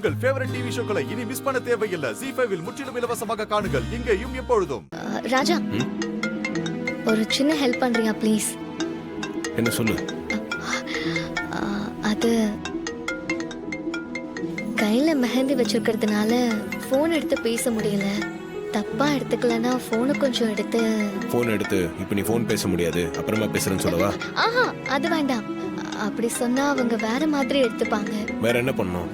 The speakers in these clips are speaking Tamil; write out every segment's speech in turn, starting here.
உங்கள் ஃபேவரட் டிவி ஷோக்களை இனி மிஸ் பண்ண தேவையில்லை. ZEE5 இல் முற்றிலும் இலவசமாக காணுங்கள், இங்கேயும் எப்பொழுதும். ராஜா, ஒரு சின்ன ஹெல்ப் பண்றியா ப்ளீஸ்? என்ன சொல்லு? அது கையில மெஹந்தி வச்சிருக்கிறதுனால போன் எடுத்து பேச முடியல. தப்பா எடுத்துக்கலன்னா போனை கொஞ்சம் எடுத்து. போன் எடுத்து இப்ப நீ போன் பேச முடியாது, அப்புறமா பேசுறேன்னு சொல்லவா? ஆஹா, அது வேண்டாம். அப்படி சொன்னா அவங்க வேற மாதிரி எடுத்துப்பாங்க. வேற என்ன பண்ணணும்?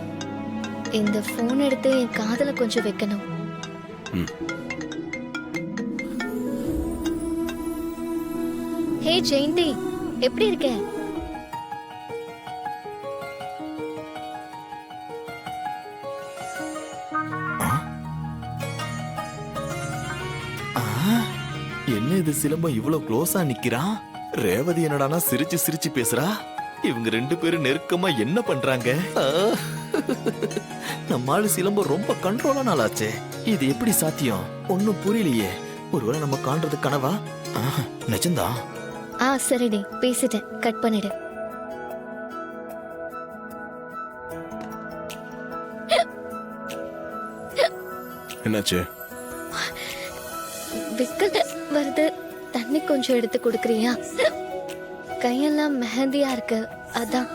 இந்த போன் எடுத்து என் காதுல கொஞ்சம் வைக்கணும். ஹே ஜெயந்தி, எப்படி இருக்க? என்ன இது சிலம்பம் இவ்வளவு க்ளோஸா நிக்கிறான்? ரேவதி என்னடானா சிரிச்சு சிரிச்சு பேசுறா. இவங்க ரெண்டு பேரும் நெருக்கமா என்ன பண்றாங்க? நம்மால சிலம்பம் ரொம்ப கண்ட்ரோலான ஆளாச்சே. இது எப்படி சாத்தியம்? ஒன்னும் புரியலையே. ஒருவேளை நம்ம காண்றது கனவா? நிஜம்தான். சரிடி, பேசிட்டேன், கட் பண்ணிடு. என்னாச்சு? விக்கல் வருது. தண்ணி கொஞ்சம் எடுத்து கொடுக்கறியா? கையெல்லாம் மெஹந்தியா இருக்கு, அதான்.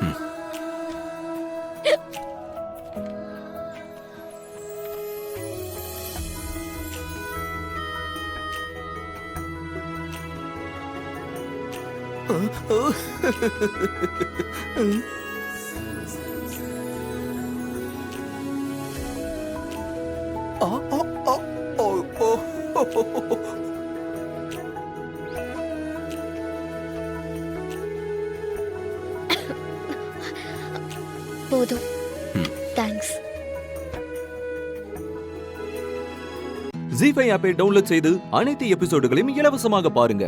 போதும், தேங்க்ஸ். ZEE5 ஆப்பை டவுன்லோட் செய்து அனைத்து எபிசோடுகளையும் இலவசமாக பாருங்க.